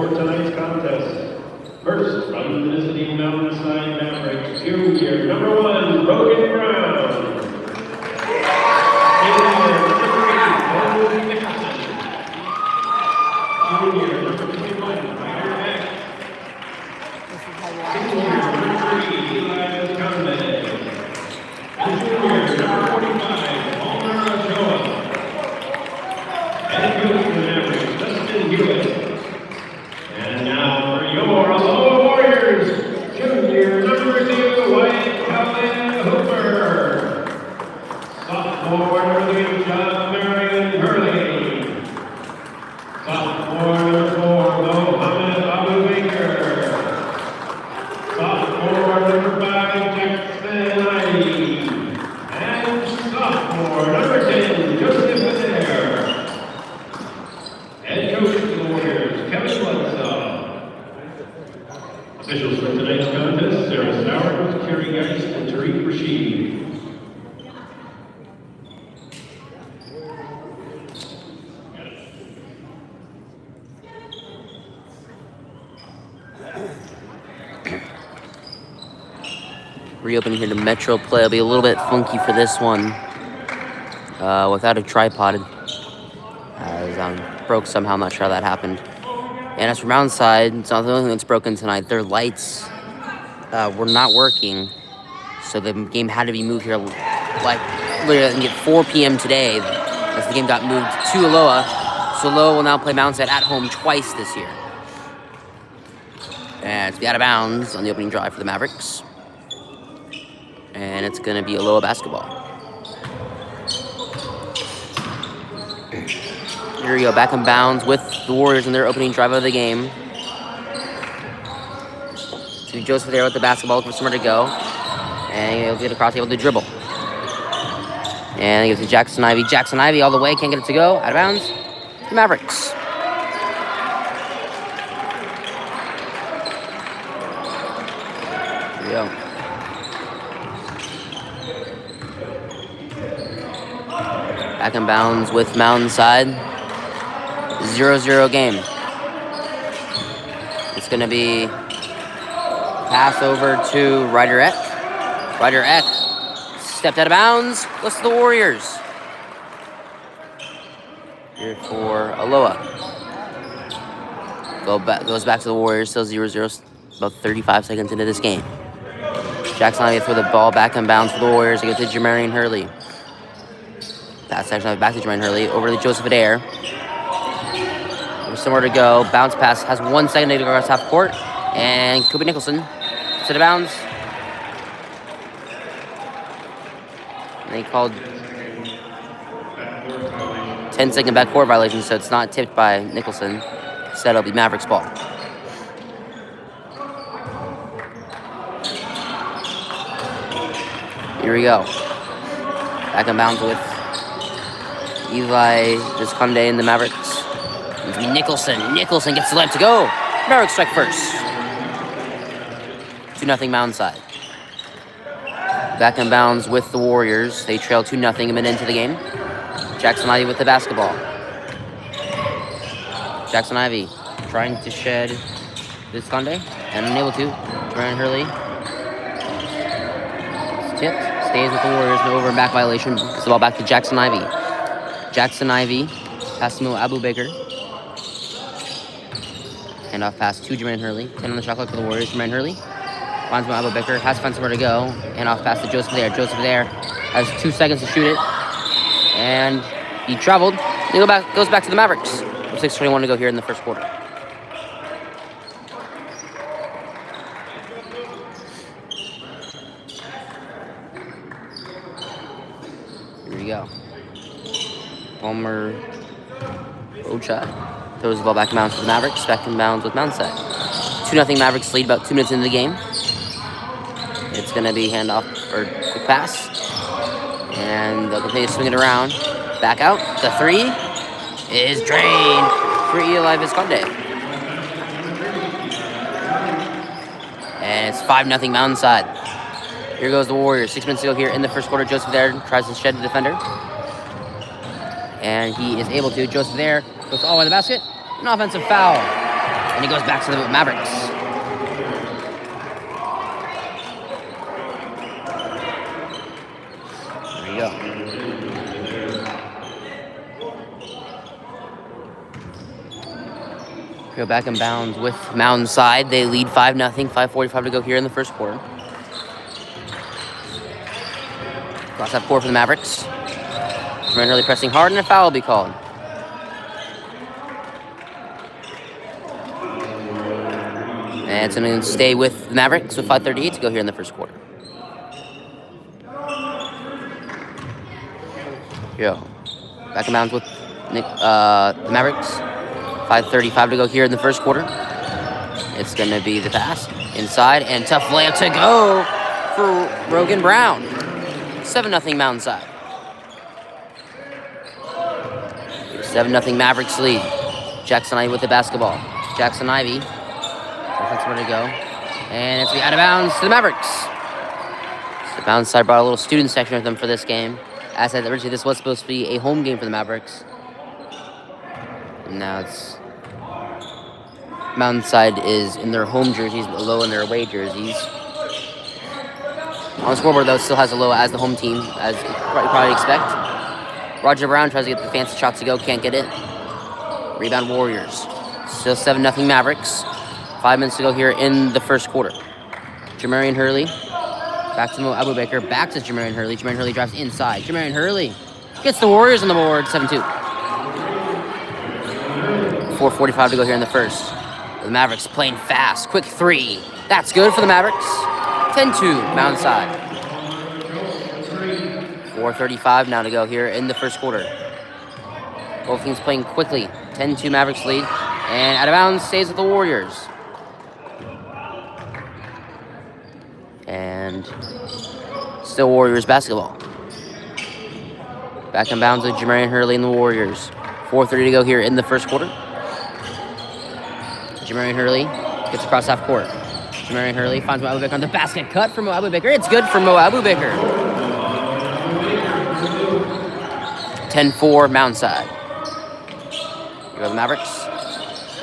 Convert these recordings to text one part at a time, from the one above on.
For tonight's contest, first from the visiting Mountainside Mavericks, junior number 1, Brogan Brown. Junior number 21, Ryder Beck. Senior number 3, Eli Conde. And junior number 45, Palmer Ochoa. And coach for the Mavericks, Dustin Hewitt. And now for your Aloha Warriors, junior number 2, White Calvin Hooper. Sophomore number 3, John Marion Hurley. Sophomore number 4, Mohammed Abu Baker. Sophomore number 5, Jackson Ivey. And sophomore number 10, Joseph Adair. Head coach of the Warriors, Kevin Bledsoe. Officials for tonight's contest, Sarah Stowers, Kerry Geist, and Tariq Rashid. Reopening here to Metro play. It'll be a little bit funky for this one. Without a tripod. Broke somehow, I'm not sure how that happened. And as for Mountainside, it's not the only thing that's broken tonight. Their lights were not working. So the game had to be moved here like literally at 4 p.m. today as the game got moved to Aloha. So Aloha will now play Mountainside at home twice this year. And it's be out of bounds on the opening drive for the Mavericks. And it's going to be Aloha basketball. Here we go, back in bounds with the Warriors in their opening drive of the game. So Joseph there with the basketball, looking for somewhere to go. And he'll get across, able to dribble. And he gives to Jackson Ivey. Jackson Ivey all the way, can't get it to go. Out of bounds. The Mavericks. Here we go. Back in bounds with Mountainside. 0-0 game. It's going to be pass over to Ryder Eck. Ryder Eck stepped out of bounds. Looks to the Warriors. Here for Aloha. Goes back to the Warriors. Still 0-0. About 35 seconds into this game. Jackson Ivey throw the ball back in bounds for the Warriors. They go to Jamarian Hurley. Pass actually back to Jamarian Hurley. Over to Joseph Adair. There's somewhere to go. Bounce pass has 1 second to go across half court. And Kobe Nicholson set of bounds. And they called 10-second backcourt violation, so it's not tipped by Nicholson. Instead, it'll be Mavericks ball. Here we go. Back in bounds with Eli Visconde in the Mavericks. It's going to be Nicholson. Nicholson gets the left to go. Mavericks strike first. 2-0 Mountainside. Back in bounds with the Warriors. They trail 2-0 a minute into the game. Jackson Ivey with the basketball. Jackson Ivey trying to shed Visconde and unable to. Brian Hurley. It's tipped. Stays with the Warriors. No over and back violation. Gets the ball back to Jackson Ivey. Jackson Ivey. Pass to Abu Baker. Handoff pass to Jermaine Hurley. 10 on the shot clock for the Warriors. Jermaine Hurley finds Abu Baker. Has to find somewhere to go. Handoff pass to Joseph there. Joseph there has 2 seconds to shoot it. And he traveled. He goes back to the Mavericks. 6:21 to go here in the first quarter. Here we go. Palmer Ochoa throws the ball back in bounds for the Mavericks. Back in bounds with Mountainside. 2-0 Mavericks lead about 2 minutes into the game. It's going to be handoff or quick pass. And they'll continue to swing it around. Back out. The 3 is drained for Eli Visconde. And it's 5-0 Mountainside. Here goes the Warriors. 6 minutes to go here in the first quarter. Joseph there tries to shed the defender. And he is able to. Joseph there goes all the way to the basket. An offensive foul. And he goes back to the Mavericks. There you go. Go back in bounds with Mountainside. They lead 5-0. 5:45 to go here in the first quarter. Cross half court for the Mavericks. Jermaine Hurley pressing hard, and a foul will be called. And it's going to stay with the Mavericks with 5:38 to go here in the first quarter. Here we go. Back in bounds with the Mavericks. 5:35 to go here in the first quarter. It's going to be the pass inside, and tough layup to go for Rogan Brown. 7-0 Mountainside. 7-0 Mavericks lead. Jackson Ivy with the basketball. Jackson Ivy. That's where to go. And it's out of bounds to the Mavericks. So Mountainside brought a little student section with them for this game. As I said, originally this was supposed to be a home game for the Mavericks. And now it's Mountainside is in their home jerseys, but Aloha in their away jerseys. On the scoreboard, though, it still has Aloha as the home team, as you probably expect. Roger Brown tries to get the fancy shots to go, can't get it. Rebound Warriors. Still 7-0 Mavericks. 5 minutes to go here in the first quarter. Jamarian Hurley. Back to Mo Abubaker. Back to Jamarian Hurley. Jamarian Hurley drives inside. Jamarian Hurley gets the Warriors on the board. 7-2. 4:45 to go here in the first. The Mavericks playing fast. Quick three. That's good for the Mavericks. 10-2 Mountainside. 4:35 now to go here in the first quarter. Both teams playing quickly. 10-2 Mavericks lead. And out of bounds stays with the Warriors. And still Warriors basketball. Back in bounds with Jamarian Hurley and the Warriors. 4:30 to go here in the first quarter. Jamarian Hurley gets across half court. Jamarian Hurley finds Mo Abubaker on the basket. Cut from Mo Abubaker. It's good for Mo Abubaker. 10-4 Mountainside. Here go the Mavericks.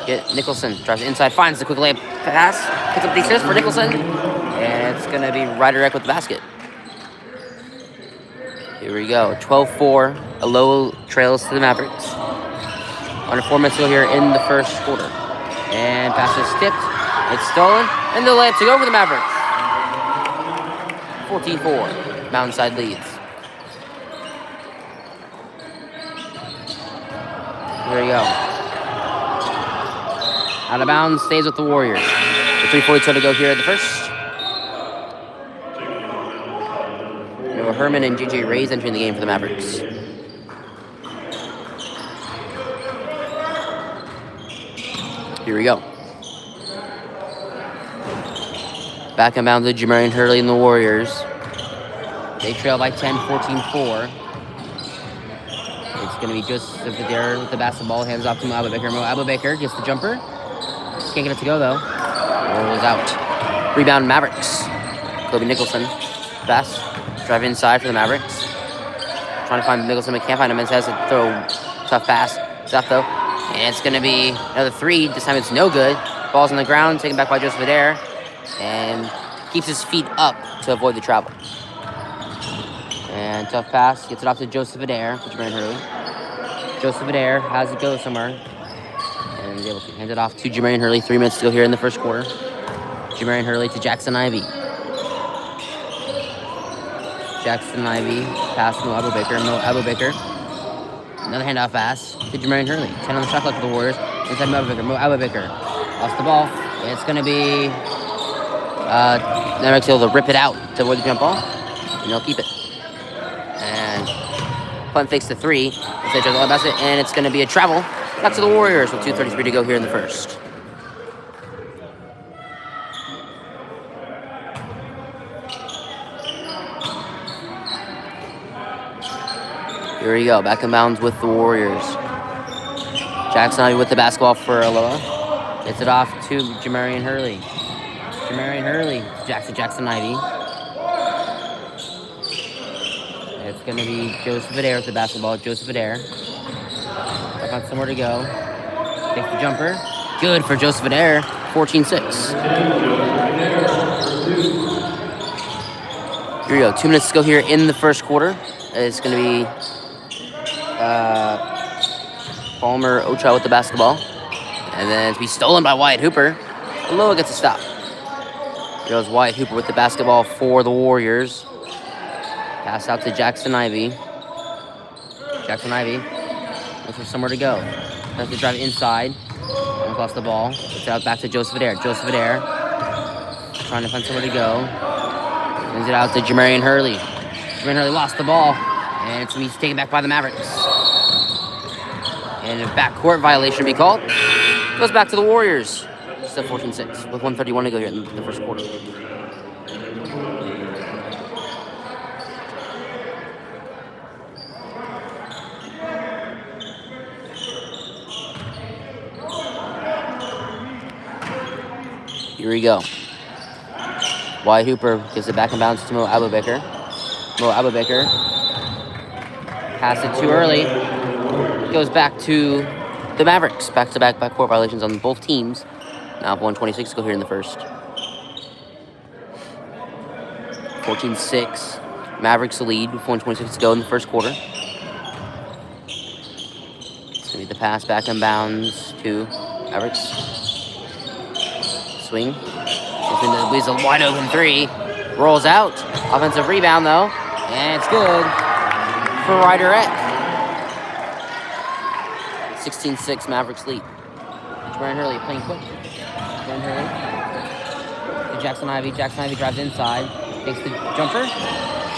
Get Nicholson. Drives inside. Finds the quick layup pass. Picks up the assist for Nicholson. And it's going to be right direct with the basket. Here we go. 12-4. Aloha trails to the Mavericks. Under 4 minutes to go here in the first quarter. And pass is tipped. It's stolen. And the layup to go for the Mavericks. 14-4. Mountainside leads. Here we go. Out of bounds, stays with the Warriors. The 3:42 to go here at the first. Noah Herman and J.J. Ray's entering the game for the Mavericks. Here we go. Back in bounds with Jamarian Hurley and the Warriors. They trail by 10, 14-4. It's going to be Joseph there with the basketball. Hands off to Mo Abubaker. Mo Abubaker gets the jumper. Can't get it to go, though. Rolls out. Rebound Mavericks. Kobe Nicholson. Pass. Drive inside for the Mavericks. Trying to find Nicholson, but can't find him. It has to throw tough pass. Tough, though. And it's going to be another three. This time it's no good. Ball's on the ground. Taken back by Joseph Adair. And keeps his feet up to avoid the travel. And tough pass. Gets it off to Joseph Adair for Jamarian Hurley. Joseph Adair has it go somewhere. And is able to hand it off to Jamarian Hurley. 3 minutes to go here in the first quarter. Jamarian Hurley to Jackson Ivy. Jackson Ivy pass to Mo Abubaker. Mo Abubaker. Another handoff pass to Jamarian Hurley. 10 on the shot clock for the Warriors. Inside Mo Abubaker. Mo Abubaker. Lost the ball. It's going to be... Mavericks able to rip it out to avoid the jump ball. And they'll keep it. And punt fakes the three. Instead of the basket. And it's going to be a travel. Back to the Warriors with 2:33 to go here in the first. Here we go. Back in bounds with the Warriors. Jackson Ivy with the basketball for Aloha. Gets it off to Jamarian Hurley. Jamarian Hurley. Jackson Ivy. It's going to be Joseph Adair with the basketball. Joseph Adair. Got somewhere to go. Takes the jumper. Good for Joseph Adair, 14-6. Here we go. 2 minutes to go here in the first quarter. It's going to be Palmer Ocha with the basketball. And then to be stolen by Wyatt Hooper. Aloha gets a stop. Here goes Wyatt Hooper with the basketball for the Warriors. Pass out to Jackson Ivey. Jackson Ivey looks for somewhere to go. Has to drive inside. Almost lost the ball. Gets it out back to Joseph Adair. Joseph Adair trying to find somewhere to go. Sends it out to Jamarian Hurley. Jamarian Hurley lost the ball. And it's going to be taken back by the Mavericks. And a backcourt violation be called. Goes back to the Warriors. Still 14-6 with 1:31 to go here in the first quarter. Here we go. Wyatt Hooper gives it back in bounds to Mo Abubaker. Mo Abubaker. Pass it too early. Goes back to the Mavericks. Back-to-back backcourt violations on both teams. Now 1:26 to go here in the first. 14-6. Mavericks lead with 1:26 to go in the first quarter. It's going to be the pass back in bounds to Mavericks. Swing. Leaves a wide open three. Rolls out. Offensive rebound though. And it's good for Ryderette. 16-6 Mavericks lead. Jamarian Hurley playing quick. Jamarian Hurley to Jackson Ivey. Jackson Ivey drives inside. Takes the jumper.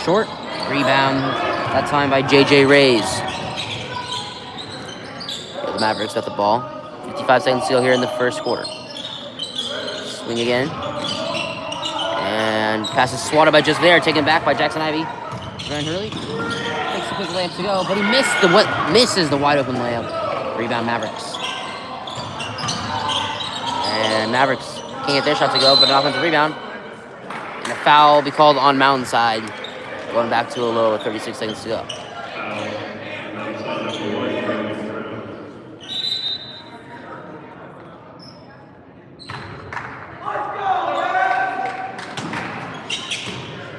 Short. Rebound. That time by J.J. Rays. The Mavericks got the ball. 55 seconds to go here in the first quarter. Swing again. And pass is swatted by just there. Taken back by Jackson Ivey. Jamarian Hurley takes a quick layup to go, but he misses the wide open layup. Rebound Mavericks. And Mavericks can't get their shot to go, but an offensive rebound. And a foul will be called on Mountainside. Going back to a low with 36 seconds to go.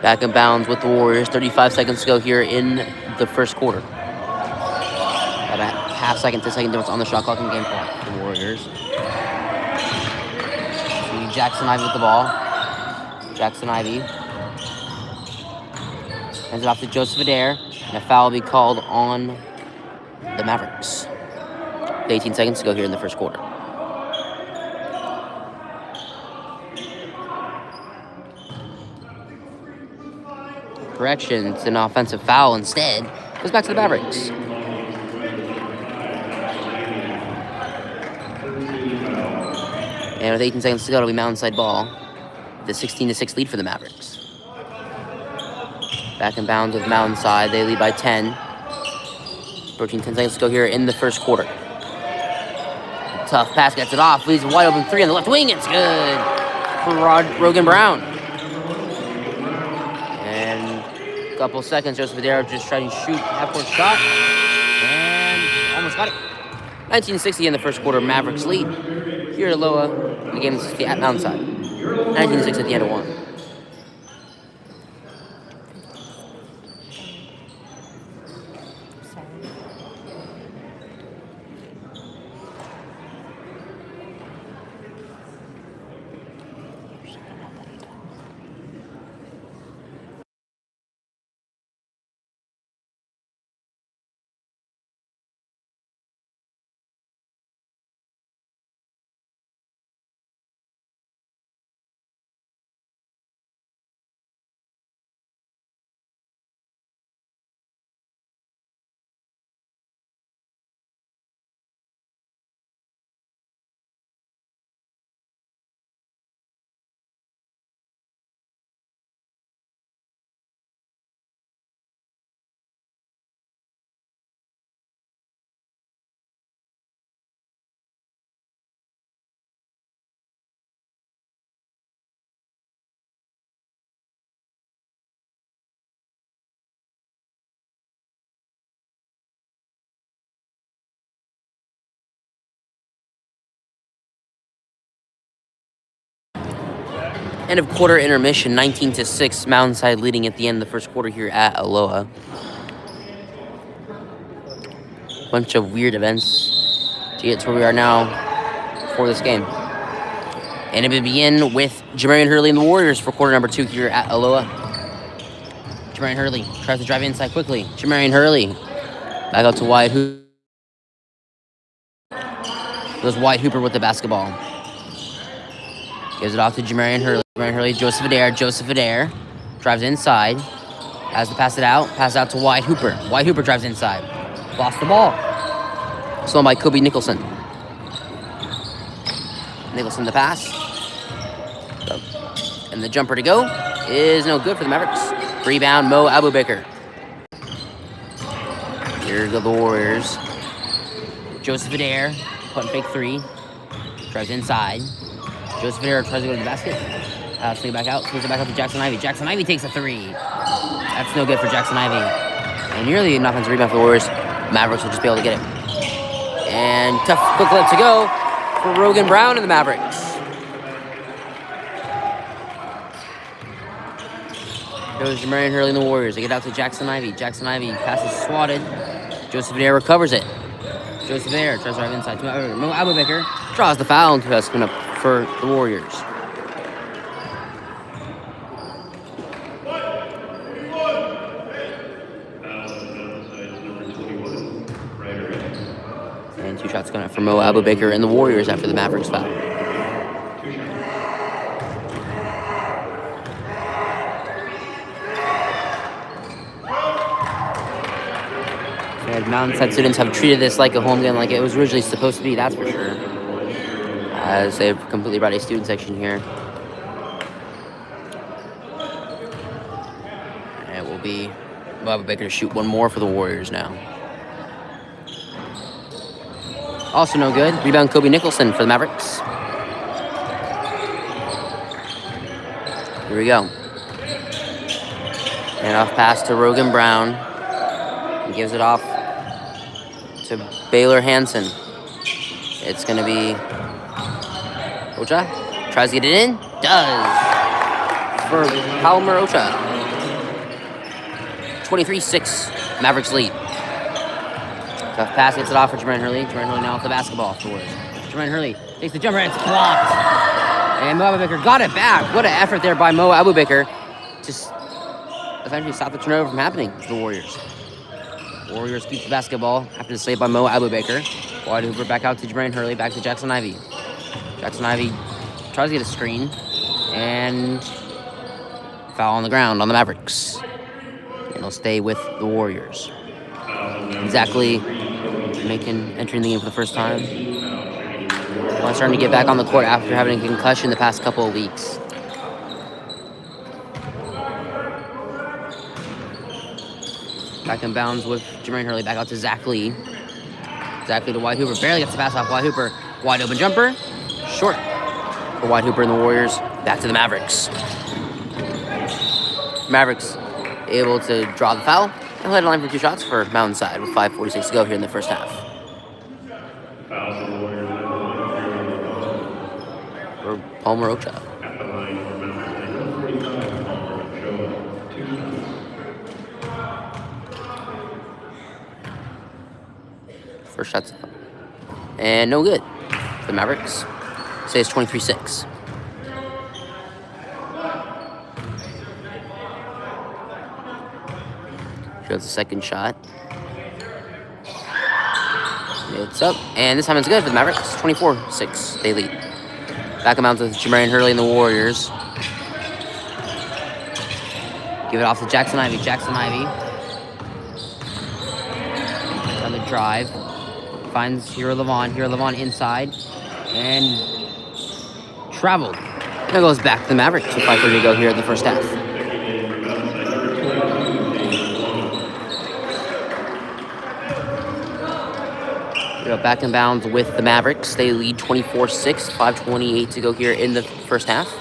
Back in bounds with the Warriors. 35 seconds to go here in the first quarter. Got a half second to second difference on the shot clock and game clock for the Warriors. Jackson Ivey with the ball. Jackson Ivey. Hands it off to Joseph Adair. And a foul will be called on the Mavericks. 18 seconds to go here in the first quarter. Correction, it's an offensive foul instead. Goes back to the Mavericks. And with 18 seconds to go, it'll be Mountainside ball. The 16-6 lead for the Mavericks. Back in bounds with Mountainside. They lead by 10. 10 seconds to go here in the first quarter. Tough pass, gets it off. Leaves a wide open three on the left wing. It's good for Rogan Brown. And a couple seconds, Joseph Adair just trying to shoot half-court shot. And almost got it. 1960 in the first quarter, Mavericks lead. Here at Aloha, the game is at Mountainside. 19-6 at the end of one. End of quarter intermission, 19-6. Mountainside leading at the end of the first quarter here at Aloha. Bunch of weird events to get to where we are now for this game. And it will begin with Jamarian Hurley and the Warriors for quarter number 2 here at Aloha. Jamarian Hurley tries to drive inside quickly. Jamarian Hurley back out to Wyatt Hooper. Goes Wyatt Hooper with the basketball. Gives it off to Jamarian Hurley. Jamarian Hurley, Joseph Adair. Joseph Adair drives inside. Has to pass it out. Pass it out to Wyatt Hooper. Wyatt Hooper drives inside. Lost the ball. Stolen by Kobe Nicholson. Nicholson the pass. And the jumper to go is no good for the Mavericks. Rebound, Mo Abubakar. Here go the Warriors. Joseph Adair, putting fake 3. Drives inside. Joseph Adair tries to go to the basket. Swing it back out. Swings it back out to Jackson Ivey. Jackson Ivey takes a 3. That's no good for Jackson Ivey. And nearly an offensive rebound for the Warriors. Mavericks will just be able to get it. And tough quick lip to go for Rogan Brown and the Mavericks. Goes Jamarian Hurley and the Warriors. They get out to Jackson Ivey. Jackson Ivey passes swatted. Joseph Adair recovers it. Joseph Adair tries to drive inside. Mo Abubakar draws the foul and that's coming up for the Warriors. And 2 shots coming up for Mo Abubakar and the Warriors after the Mavericks foul. And Mountainside students have treated this like a home game, like it was originally supposed to be, that's for sure. As they've completely brought a student section here. And it will be Mo Abubakar to shoot one more for the Warriors now. Also no good. Rebound Kobe Nicholson for the Mavericks. Here we go. And off pass to Rogan Brown. He gives it off to Baylor Hansen. It's going to be Ocha. Tries to get it in. Does. For Palmer Ocha. 23-6. Mavericks lead. Tough pass, gets it off for Jamarian Hurley. Jamarian Hurley now off the basketball afterwards. Jamarian Hurley takes the jumper and it's blocked. And Mo Abubakar got it back. What an effort there by Mo Abubakar to essentially stop the turnover from happening for the Warriors. Warriors keep the basketball after the save by Mo Abubakar. Wyatt Hooper back out to Jamarian Hurley, back to Jackson Ivey. Jackson Ivey tries to get a screen and foul on the ground on the Mavericks. And he'll stay with the Warriors. Exactly entering the game for the first time. Well, starting to get back on the court after having a concussion the past couple of weeks. Back in bounds with Jamarian Hurley, back out to Zach Lee. Zach Lee to Wyatt Hooper, barely gets the pass off Wyatt Hooper. Wide open jumper, short for Wyatt Hooper and the Warriors. Back to the Mavericks. Mavericks able to draw the foul. They'll head a line for 2 shots for Mountainside with 5:46 to go here in the first half. For Palmer Ocha. First shot's up. And no good for the Mavericks. Say it's 23-6. Goes the second shot. It's up. And this time it's good for the Mavericks. 24-6. They lead. Back them out to Jamarian Hurley and the Warriors. Give it off to Jackson Ivey. Jackson Ivey. On the drive. Finds Hero Levon. Hero Levon inside. And traveled. And it goes back to the Mavericks with 5:30 to go here in the first half. Back in bounds with the Mavericks. They lead 24-6, 5:28 to go here in the first half.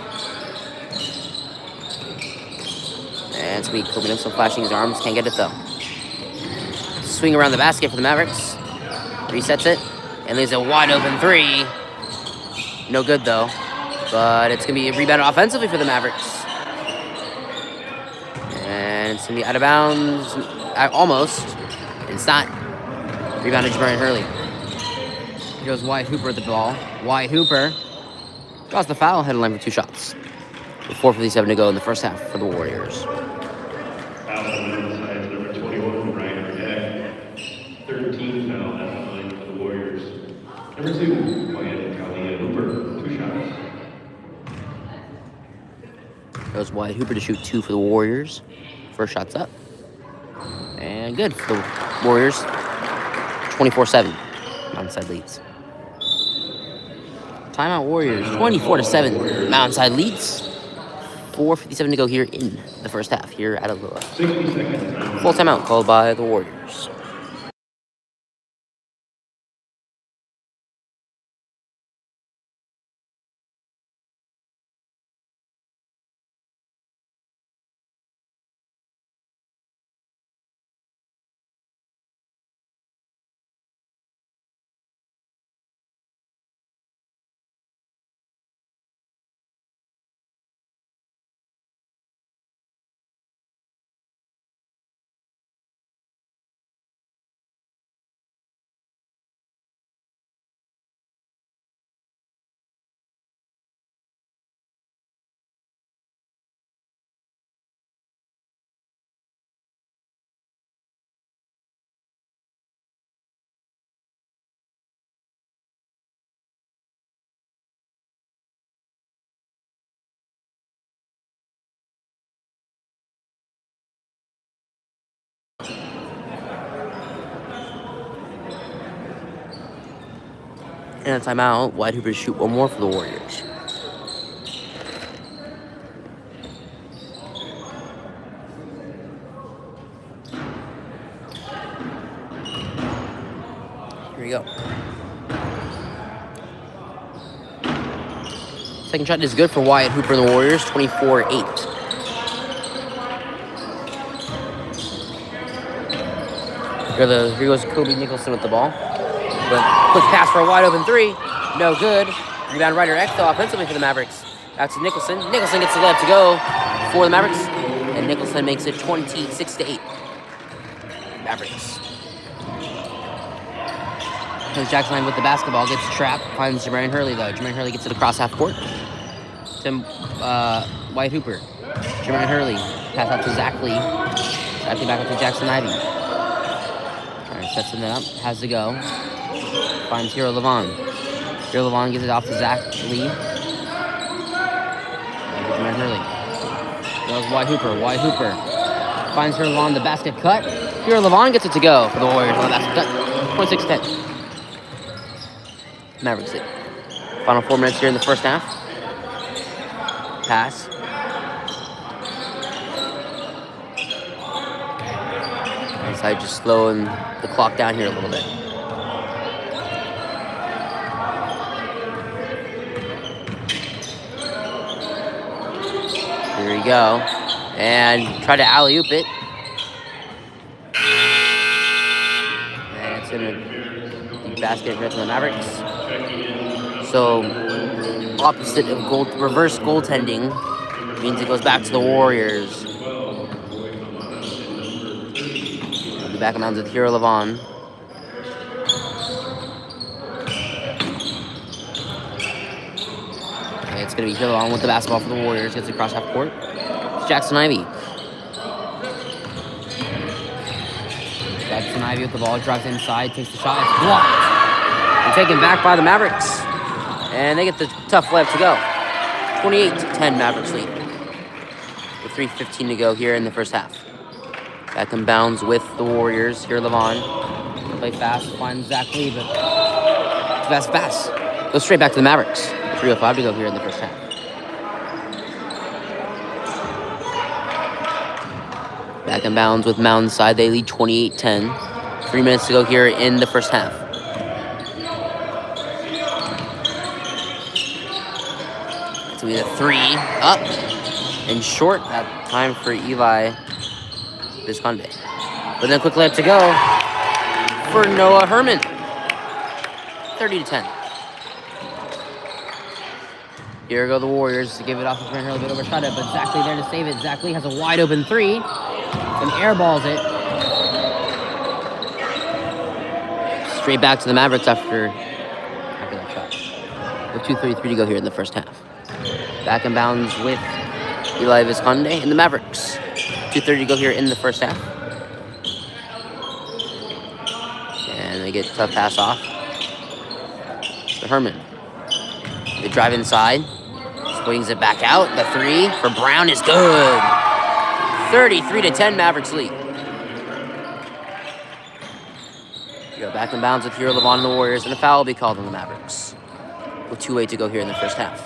And it's going to be Kobe Nicholson flashing his arms. Can't get it though. Swing around the basket for the Mavericks. Resets it. And leaves a wide open 3. No good though. But it's going to be rebounded offensively for the Mavericks. And it's going to be out of bounds. Almost. It's not. Rebounded Jamarian Hurley. Here goes Wyatt Hooper at the ball. Wyatt Hooper draws the foul, head line for 2 shots. With 4:57 to go in the first half for the Warriors. Foul on Mountainside, number 21, Ryan Reddick. 13 foul at the line for the Warriors. Number 2, Wyatt Hooper, 2 shots. Goes Wyatt Hooper to shoot 2 for the Warriors. First shot's up. And good for the Warriors. 24-7. Mountainside leads. Timeout Warriors. 24-7. Mountainside leads. 4:57 to go here in the first half here at Aloha. 60 seconds. Full timeout called by the Warriors. And a timeout. Wyatt Hooper to shoot 1 more for the Warriors. Here we go. Second shot is good for Wyatt Hooper and the Warriors. 24-8. Here goes Kobe Nicholson with the ball. But quick pass for a wide open 3. No good. Rebound Ryder X though offensively for the Mavericks. Back to Nicholson. Nicholson gets the layup to go for the Mavericks. And Nicholson makes it 26-8. Mavericks. Comes Jackson with the basketball. Gets trapped. Finds Jamarian Hurley though. Jamarian Hurley gets it across half court. To Wyatt Hooper. Jamarian Hurley. Pass out to Zach Lee. Zach Lee back up to Jackson Ivey. Alright, sets him up. Has to go. Finds Hero Levon. Hero Levon gives it off to Zach Lee. Jamarian Hurley. Goes Wyatt Hooper. Wyatt Hooper. Finds Hero Levon the basket cut. Hero Levon gets it to go for the Warriors on the basket cut. 26-10. Mavericks it. Final 4 minutes here in the first half. Pass. Inside just slowing the clock down here a little bit. Here we go. And try to alley-oop it. And it's in a deep basket for the Mavericks. So, opposite of reverse goaltending means it goes back to the Warriors. We'll be back in bounds with Hero Levon. Okay, it's going to be Hero Levon with the basketball for the Warriors. Gets across half court. It's Jackson Ivey. Jackson Ivey with the ball. Drives inside. Takes the shot. It's blocked. And taken back by the Mavericks. And they get the tough layup to go. 28-10 Mavericks lead. With 3:15 to go here in the first half. Back in bounds with the Warriors. Here Levon. Play fast. Finds Zach Lee, but fast pass. Goes straight back to the Mavericks. 3:05 to go here in the first half. Back in bounds with Mountainside. They lead 28-10. 3 minutes to go here in the first half. So we had a 3 up and short. That time for Eli Visconde. But then a quick layup to go for Noah Herman. 30-10. Here go the Warriors to give it off to Trent Hurley, a bit overshot it, but Zach Lee there to save it. Zach Lee has a wide open three and airballs it. Straight back to the Mavericks after that shot. With 2:33 to go here in the first half. Back in bounds with Eli Vizconde and the Mavericks. 2:30 to go here in the first half. And they get a tough pass off to Herman. They drive inside. Swings it back out. The three for Brown is good. 33-10 Mavericks lead. We go back in bounds with Hero Levon and the Warriors, and a foul will be called on the Mavericks. With 2:08 to go here in the first half.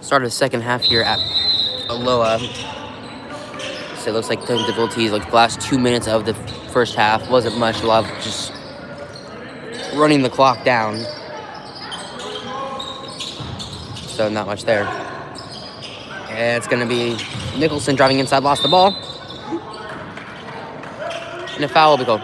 Start of the second half here at Aloha. So it looks like technical difficulties, like the last 2 minutes of the first half wasn't much. A lot of just running the clock down. So not much there. And it's going to be Nicholson driving inside, lost the ball. And a foul will be called.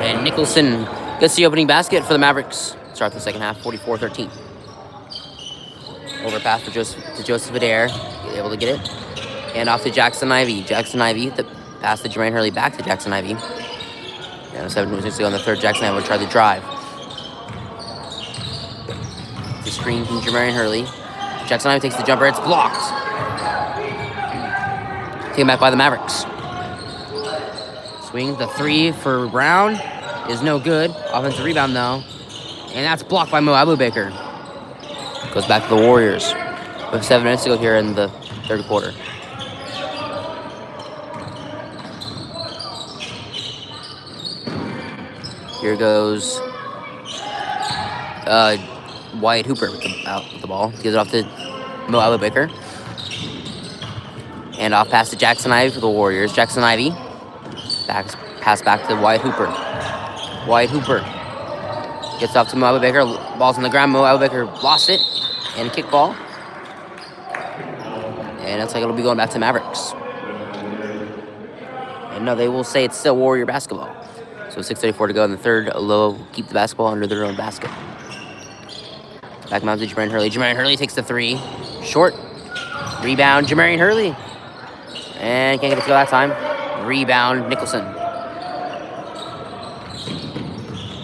And Nicholson gets the opening basket for the Mavericks. Start the second half, 44-13. Overpass for Joseph Adair. Able to get it. And off to Jackson Ivey. Jackson Ivey, the pass to Jermaine Hurley, back to Jackson Ivey. And 7 minutes to go on the third. Jackson Ivey will try the drive. The screen from Jermaine Hurley. Jackson Ivey takes the jumper. It's blocked. Taken back by the Mavericks. Swing the three for Brown is no good. Offensive rebound though. And that's blocked by Mo Abubaker. Goes back to the Warriors. With 7 minutes to go here in the third quarter. Here goes Wyatt Hooper with the ball. Gives it off to Mo Abubaker. And off pass to Jackson Ivey for the Warriors. Jackson Ivey. Pass back to Wyatt Hooper. Wyatt Hooper gets off to Mo Abubaker. Ball's on the ground. Mo Abubaker lost it. And a kick ball. And looks like it'll be going back to Mavericks. And no, they will say it's still Warrior basketball. So 6:34 to go in the third. Aloha will keep the basketball under their own basket. Back mounted to Jermaine Hurley. Jermaine Hurley takes the three. Short. Rebound, Jermaine Hurley. And can't get it to go that time. Rebound, Nicholson.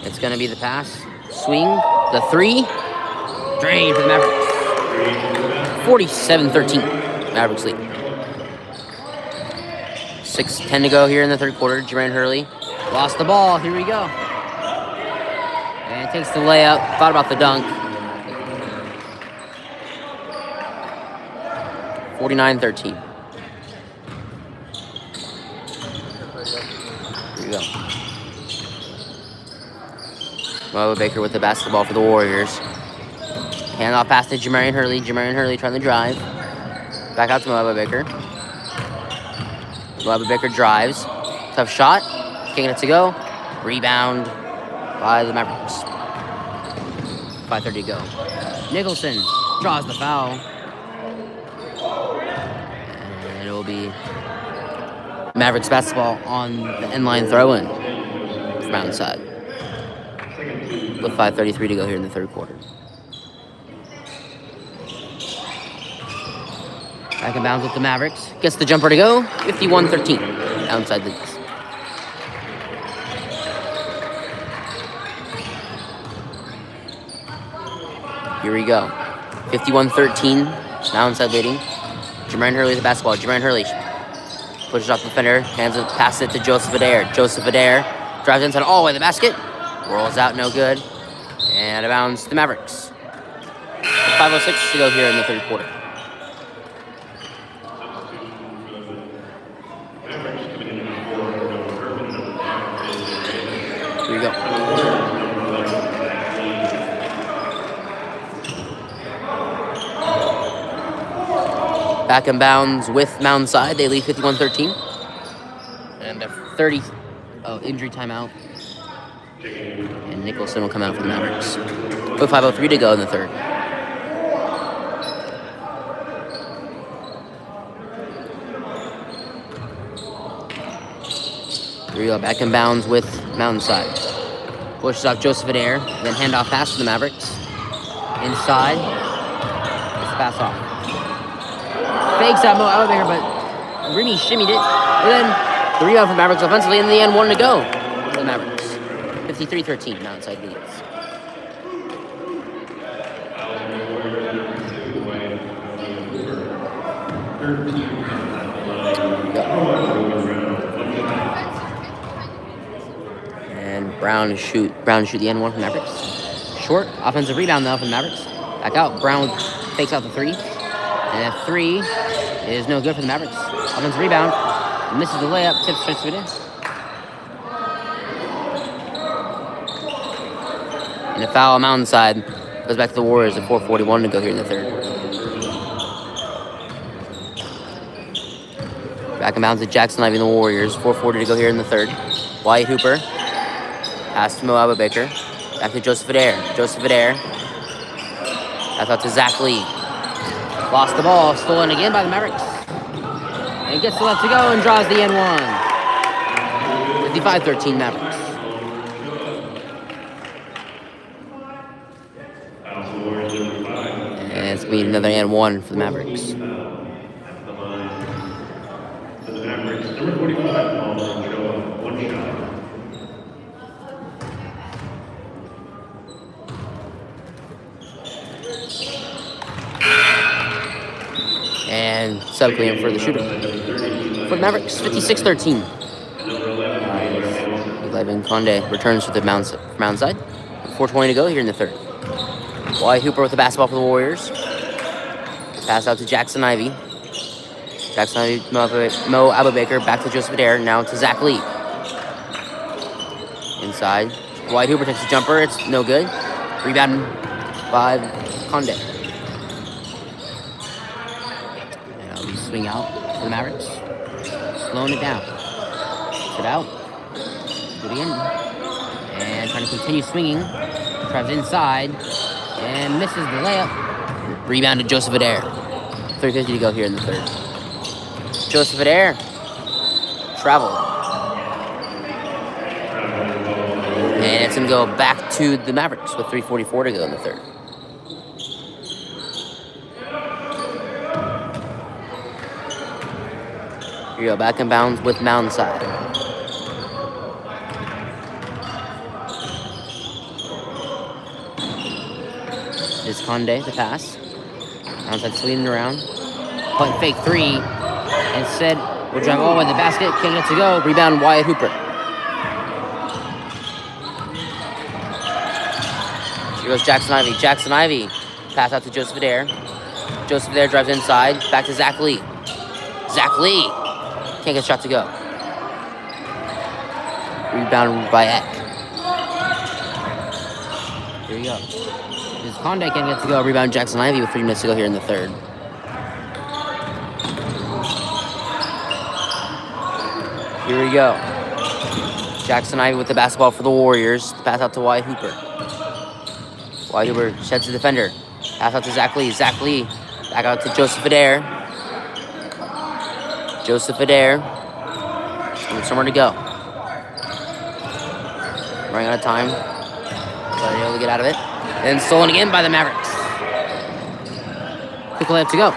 It's going to be the pass. Swing. The three. Drain for the Mavericks. 47-13. Mavericks lead. 6:10 to go here in the third quarter. Jermaine Hurley lost the ball. Here we go. And takes the layup. Thought about the dunk. 49-13. Here we go. Mo Baker with the basketball for the Warriors. Handoff pass to Jermaine Hurley. Jermaine Hurley trying to drive. Back out to Mo Baker. Mo Baker drives. Tough shot. Kicking it to go. Rebound by the Mavericks. 5:30 to go. Nicholson draws the foul. And it will be Mavericks basketball on the end-line throw-in for Mountainside. With 5:33 to go here in the third quarter. Back in bounds with the Mavericks. Gets the jumper to go. 51-13. Outside leads. Here we go. 51-13. Mountainside leading. Jermaine Hurley with the basketball. Jermaine Hurley pushes off the defender. Passes it to Joseph Adair. Joseph Adair drives inside all the way to the basket. Rolls out, no good. And out of bounds to the Mavericks. 5:06 to go here in the third quarter. Here we go. Back in bounds with Mountainside. They lead 51-13. And a 30 injury timeout. And Nicholson will come out for the Mavericks. With 5:03 to go in the third. Here we go. Back in bounds with Mountainside. Pushes off Joseph Adair. Then handoff pass to the Mavericks. Inside. Gets the pass off. Fakes out Mo Elevator, but Rini shimmied it. And then the rebound for the Mavericks offensively. In the end, 1 to go for the Mavericks. 53-13, Mountainside leads. And Brown to shoot the N1 for the Mavericks. Short offensive rebound though for the Mavericks. Back out. Brown fakes out the three. And that three is no good for the Mavericks. Offensive rebound. Misses the layup. Tips straight to it in. And a foul on Mountainside. Goes back to the Warriors at 4:41 to go here in the third. Back in bounds at Jackson Ivey and the Warriors. 4:40 to go here in the third. Wyatt Hooper. Pass to Mo Abubaker. Back to Joseph Adair. Joseph Adair. Pass out to Zach Lee. Lost the ball. Stolen again by the Mavericks. And gets the left to go and draws the N1. 55-13 Mavericks. And it's going to be another N1 for the Mavericks. Number 45, ball will show one shot. And sub clean for the shooter. For the Mavericks, 56-13. Levin Conde returns to the Mountainside. 4:20 to go here in the third. Wyatt Hooper with the basketball for the Warriors. Pass out to Jackson Ivey. Jackson Ivey, Mo Abubaker, back to Joseph Adair, now to Zach Lee. Inside. Wyatt Hooper takes a jumper, it's no good. Rebound by Conde. And that'll be swing out for the Mavericks. Slowing it down. Puts it out. Good again. And trying to continue swinging. Drives inside. And misses the layup. Rebound to Joseph Adair. 3:50 to go here in the third. Joseph Adair. Travel. And it's going to go back to the Mavericks with 3:44 to go in the third. Here you go, back in bounds with Mountainside. Is Conde the pass. Mountainside swinging around. Punt fake three. Instead, we'll drive all the way to the basket. Can't get to go. Rebound Wyatt Hooper. Here goes Jackson Ivey. Jackson Ivey. Pass out to Joseph Adair. Joseph Adair drives inside. Back to Zach Lee. Zach Lee. Can't get a shot to go. Rebound by Eck. Here we go. This Conde can't get to go. Rebound Jackson Ivey with 3 minutes to go here in the third. Here we go. Jackson Ivey with the basketball for the Warriors. Pass out to Wyatt Hooper. Wyatt Hooper sheds the defender. Pass out to Zach Lee. Zach Lee back out to Joseph Adair. Joseph Adair. Somewhere to go. Running out of time. But able to get out of it. And stolen again by the Mavericks. Quick layup to go.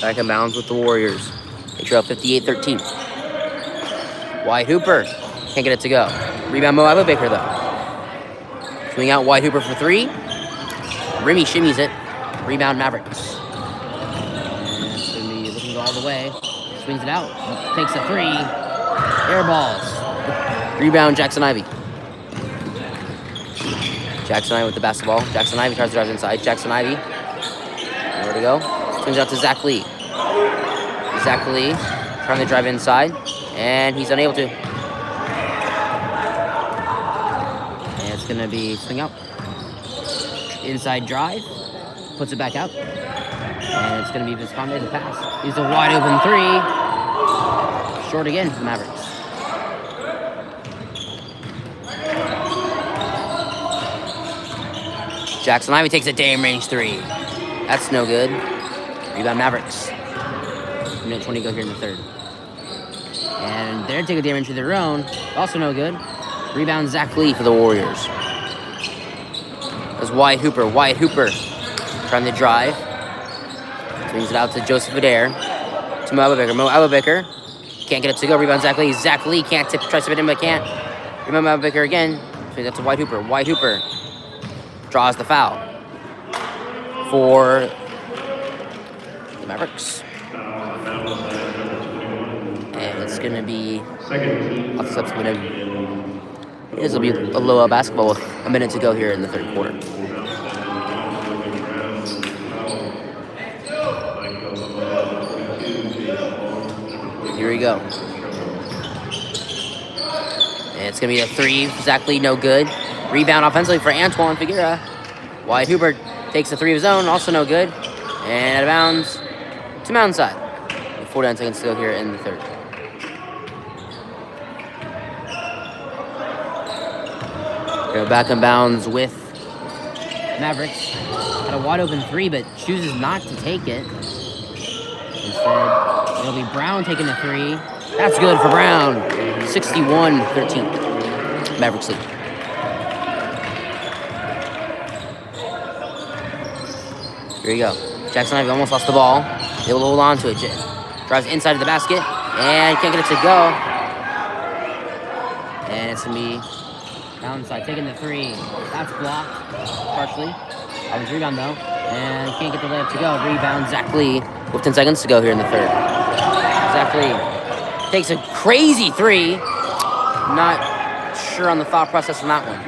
Back in bounds with the Warriors. They trail 58-13. Wyatt Hooper. Can't get it to go. Rebound Mo Abubaker though. Swing out Wyatt Hooper for three. Remy shimmies it. Rebound Mavericks. And it's going to be looking to go all the way. Swings it out. Takes a three. Air balls. Rebound Jackson Ivey. Jackson Ivey with the basketball. Jackson Ivey tries to drive inside. Jackson Ivey. Nowhere to go. Swings out to Zach Lee. Zach Lee trying to drive inside. And he's unable to. And it's going to be swing out. Inside drive. Puts it back out. And it's going to be Visconde the pass. He's a wide open three. Short again for the Mavericks. Jackson Ivey takes a damn range three. That's no good. Rebound Mavericks. Minute 20 go here in the third. And they're taking a damage to their own. Also no good. Rebound Zach Lee for the Warriors. That's Wyatt Hooper. Wyatt Hooper trying to drive. Swings it out to Joseph Adair. To Mo Abubaker. Mo Abubaker can't get it to go. Rebound Zach Lee. Zach Lee can't tip. Tries to fit in but can't. Rebound Mo Abubaker again. Swings out to Wyatt Hooper. Wyatt Hooper draws the foul for the Mavericks. And it's it's going to be Second team. lots of subs coming in. This will be Aloha basketball with a minute to go here in the third quarter. Here we go. And it's going to be a three, exactly no good. Rebound offensively for Antoine Figueroa. Wyatt Hooper takes a three of his own, also no good. And out of bounds to Mountainside. 49 seconds to go here in the third. Go back in bounds with Mavericks. Got a wide open three, but chooses not to take it. Instead, it'll be Brown taking the three. That's good for Brown. 61-13. Mavericks lead. Here you go. Jackson Ivey almost lost the ball. They will hold on to it. Drives inside of the basket and can't get it to go. And it's going to be Mountainside taking the three. That's blocked partially. Offensive rebound though. And can't get the layup to go. Rebound Zach Lee with 10 seconds to go here in the third. Zach Lee takes a crazy three. Not sure on the thought process on that one.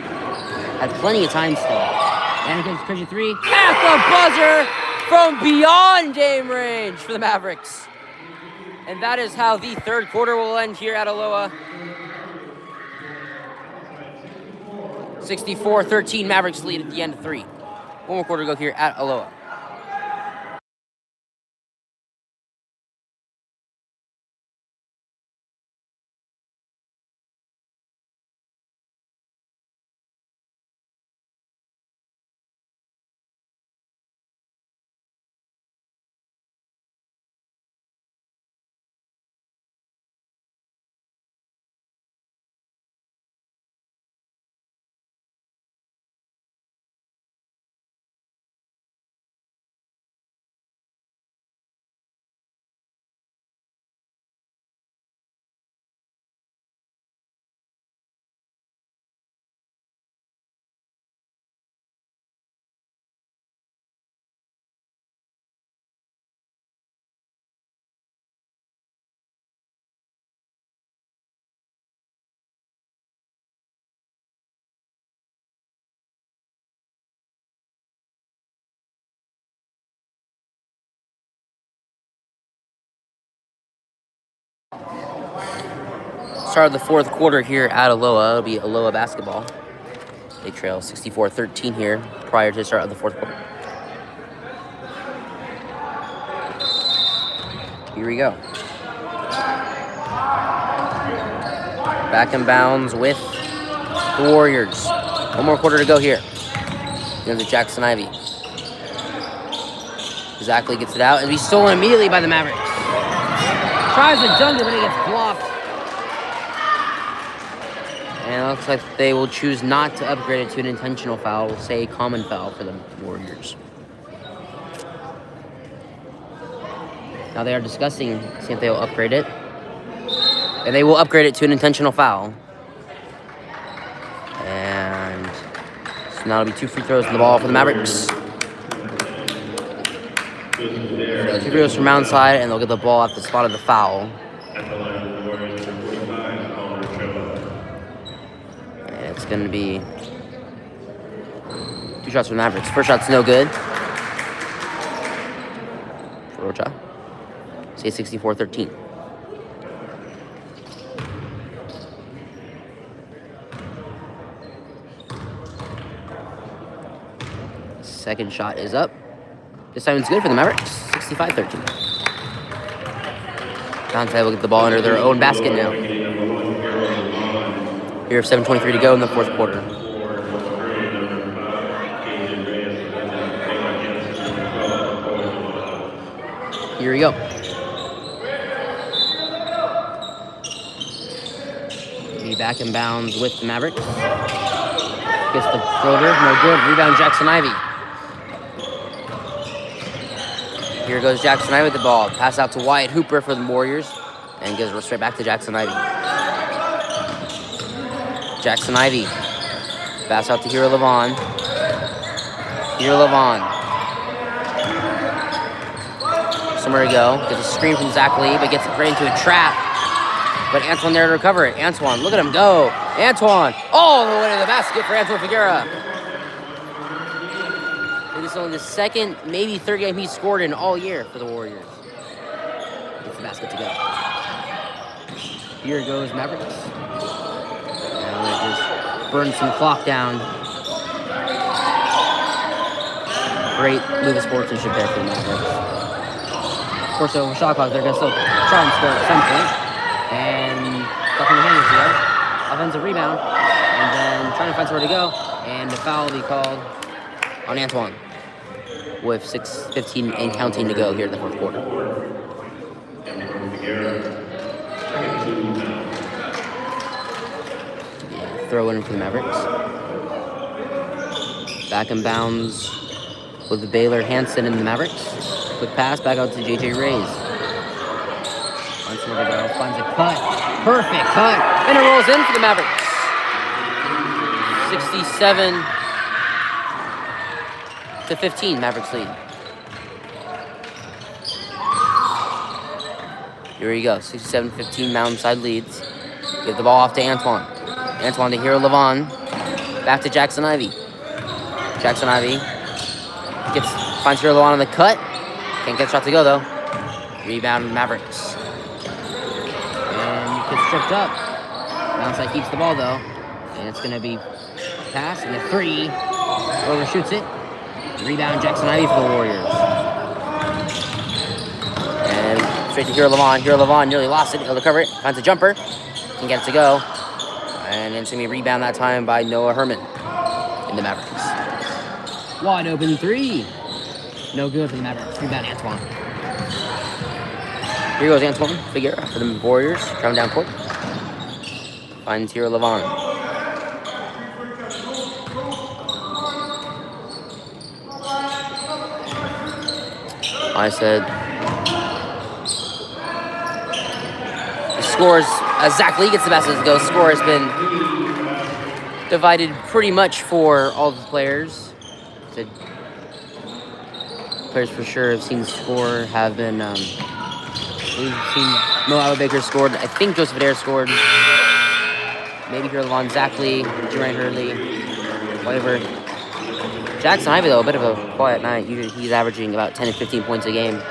Had plenty of time still. And it takes a crazy three. At the buzzer from beyond game range for the Mavericks. And that is how the third quarter will end here at Aloha. 64-13 Mavericks lead at the end of three. One more quarter to go here at Aloha. Start of the fourth quarter here at Aloha. It'll be Aloha basketball. They trail 64-13 here prior to the start of the fourth quarter. Here we go. Back in bounds with the Warriors. One more quarter to go here. Here's the Jackson Ivey. Exactly gets it out and be stolen immediately by the Mavericks. Tries to dunk it, but it gets blocked. And it looks like they will choose not to upgrade it to an intentional foul. We'll say a common foul for the Warriors. Now they are discussing, see if they will upgrade it. And they will upgrade it to an intentional foul. And so now it'll be 2 free throws in the ball for the Mavericks. So 2 free throws from Mountainside, and they'll get the ball at the spot of the foul. It's going to be 2 shots for the Mavericks. First shot's no good. For Rocha. Say 64-13. Second shot is up. This time it's good for the Mavericks. 65-13. Mountainside will get the ball under their own basket now. Here, 7:23 to go in the fourth quarter. Here we go. Be back in bounds with the Mavericks. Gets the floater, no good. Rebound Jackson Ivey. Here goes Jackson Ivey with the ball. Pass out to Wyatt Hooper for the Warriors. And gives it straight back to Jackson Ivey. Jackson Ivey. Pass out to Hero Levon. Hero Levon. Somewhere to go. Gets a screen from Zach Lee, but gets it right into a trap. But Antoine there to recover it. Antoine, look at him go. Antoine, all the way to the basket for Antoine Figueroa. This is only the second, maybe third game he's scored in all year for the Warriors. Gets the basket to go. Here goes Mavericks. And they just burn some clock down. Great move of sportsmanship there for the Mavericks. Of course, over shot clock, they're going to still try and score at some point. And stuff in the hands here. Offensive rebound. And then trying to find somewhere to go. And the foul will be called on Antoine. With 6:15 and counting to go here in the fourth quarter. Throw in for the Mavericks. Back in bounds with the Baylor Hansen and the Mavericks. Quick pass back out to JJ Reyes. Finds somewhere to go. Finds a cut. Perfect cut. And it rolls in for the Mavericks. 67-15, Mavericks lead. Here we go. 67-15, Mountainside leads. Give the ball off to Antoine. Antoine to Hero Levon. Back to Jackson Ivey. Jackson Ivey finds Hero Levon on the cut. Can't get a shot to go though. Rebound Mavericks. And you get stripped up. Mountainside keeps the ball though. And it's going to be pass and a three. Overshoots it. Rebound Jackson Ivey for the Warriors. And straight to Hero Levon. Hero Levon nearly lost it. He'll recover it. Finds a jumper. Can get it to go. And it's going to be rebound that time by Noah Herman in the Mavericks. Wide open three. No good for the Mavericks. Rebound Antoine. Here goes Antoine Figueroa for the Warriors. Driving down court. Finds Hero Levon. I said the scores as Zach Lee gets the basket to go. The score has been divided pretty much for all the players. The players for sure have seen score have been we've seen Mo Alba Baker scored. I think Joseph Adair scored. Maybe here along Zach Lee, Jermaine Hurley, whatever. Jackson Ivey, though, a bit of a quiet night. Usually he's averaging about 10 and 15 points a game.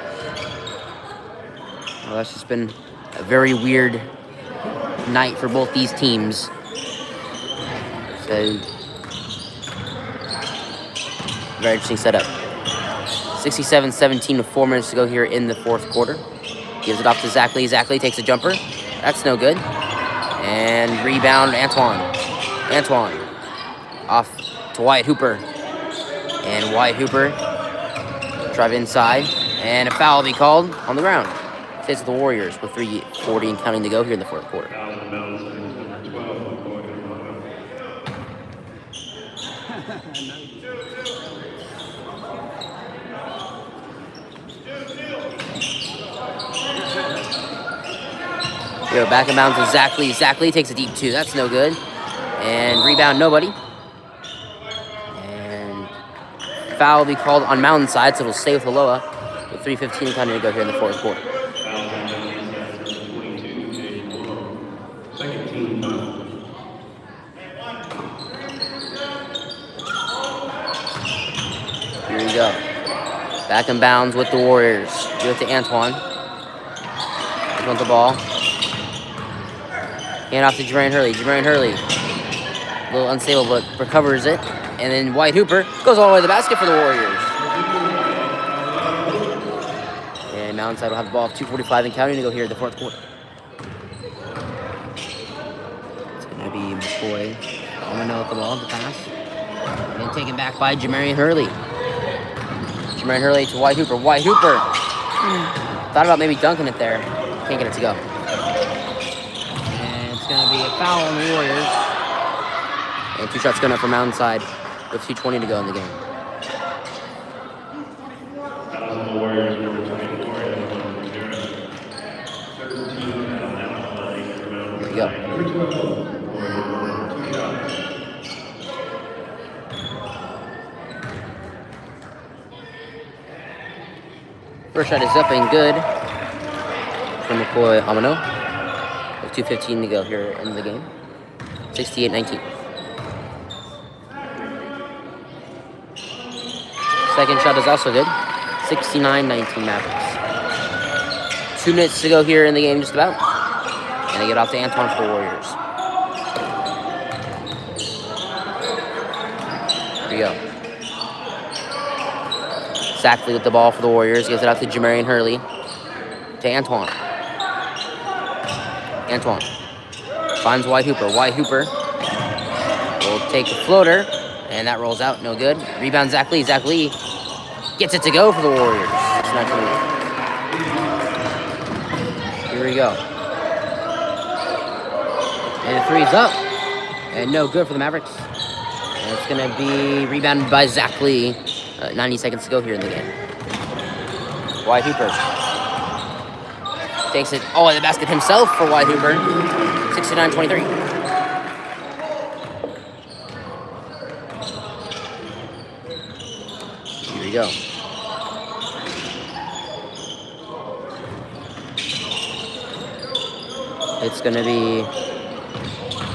Well, that's just been a very weird night for both these teams. So, very interesting setup. 67-17 with 4 minutes to go here in the fourth quarter. Gives it off to Zach Lee. Zach Lee takes a jumper. That's no good. And rebound Antoine. Antoine off to Wyatt Hooper. And Wyatt Hooper drive inside. And a foul will be called on the ground. Stays with the Warriors with 3:40 and counting to go here in the fourth quarter. Yo, back in bounds with Zach Lee. Zach Lee takes a deep two. That's no good. And rebound, nobody. And foul will be called on Mountainside, so it'll stay with Aloha with 3:15 counting to go here in the fourth quarter. Here we go. Back in bounds with the Warriors. Give it to Antoine. Antoine the ball. Hand off to Jermaine Hurley. Jermaine Hurley. A little unstable, but recovers it. And then Wyatt Hooper goes all the way to the basket for the Warriors. And Mountainside will have the ball of 2:45 and counting to go here in the fourth quarter. It's going to be McCoy. Omino with the ball, the pass. And taken back by Jermaine Hurley. Jermaine Hurley to Wyatt Hooper. Wyatt Hooper. Thought about maybe dunking it there. Can't get it to go. And it's going to be a foul on the Warriors. And 2 shots going up for Mountainside with 2:20 to go in the game. There we go. First shot is up and good from McCoy Amino. With 2:15 to go here in the game. 68-19. Second shot is also good. 69-19 Mavericks. 2 minutes to go here in the game, just about. And they get off to Antoine for the Warriors. Here we go. Sackley with the ball for the Warriors. Gives it out to Jamarian Hurley. To Antoine. Antoine finds White Hooper. White Hooper will take the floater. And that rolls out. No good. Rebound Zach Lee. Zach Lee gets it to go for the Warriors. It's not going to win. Here we go. And the three's up. And no good for the Mavericks. And it's going to be rebounded by Zach Lee. 90 seconds to go here in the game. White Hooper takes it in the basket himself for White Hooper. 69-23. Here we go. It's going to be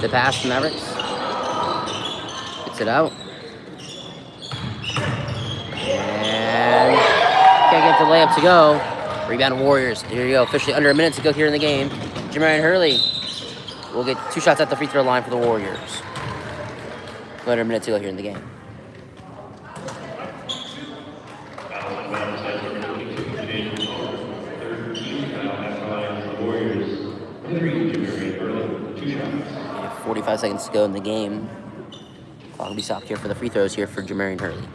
the pass to Mavericks. Gets it out. And can't get the layup to go. Rebound Warriors. Here you go. Officially under a minute to go here in the game. Jamarian Hurley will get 2 shots at the free throw line for the Warriors. Under a minute to go here in the game. And 45 seconds to go in the game. Clock will be stopped here for the free throws here for Jamarian Hurley.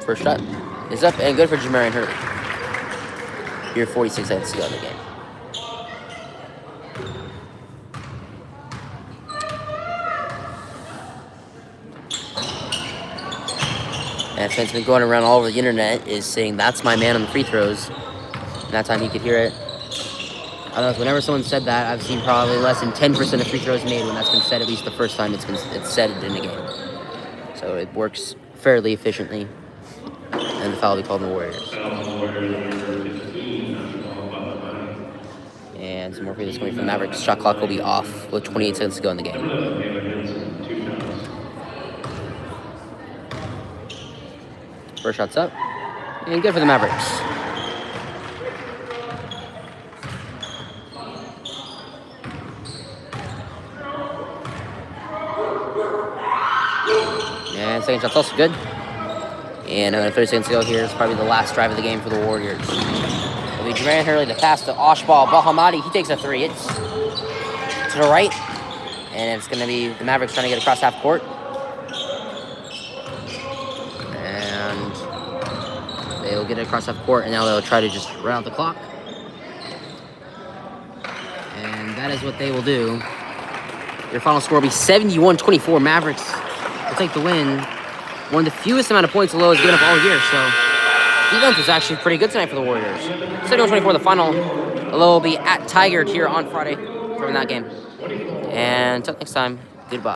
First shot is up and good for Jamarian Hurley. Here, 46 seconds to go in the game. And it's been going around all over the internet is saying that's my man on the free throws. And that time you could hear it. I don't know, whenever someone said that, I've seen probably less than 10% of free throws made when that's been said, at least the first time it's said in a game. So it works fairly efficiently. And the foul will be called on the Warriors. And some more free throws coming from Mavericks. Shot clock will be off with 28 seconds to go in the game. First shot's up. And good for the Mavericks. And second shot's also good. And 30 seconds to go here is probably the last drive of the game for the Warriors. It'll be Jamarian Hurley to pass to Oshbal Bahamadi. He takes a 3. It's to the right. And it's going to be the Mavericks trying to get across half court. And they'll get it across half court. And now they'll try to just run out the clock. And that is what they will do. Your final score will be 71-24. Mavericks will take the win. One of the fewest amount of points Aloha has given up all year, so defense was actually pretty good tonight for the Warriors. 71-24 the final. Aloha will be at Tigard here on Friday from that game. And until next time, goodbye.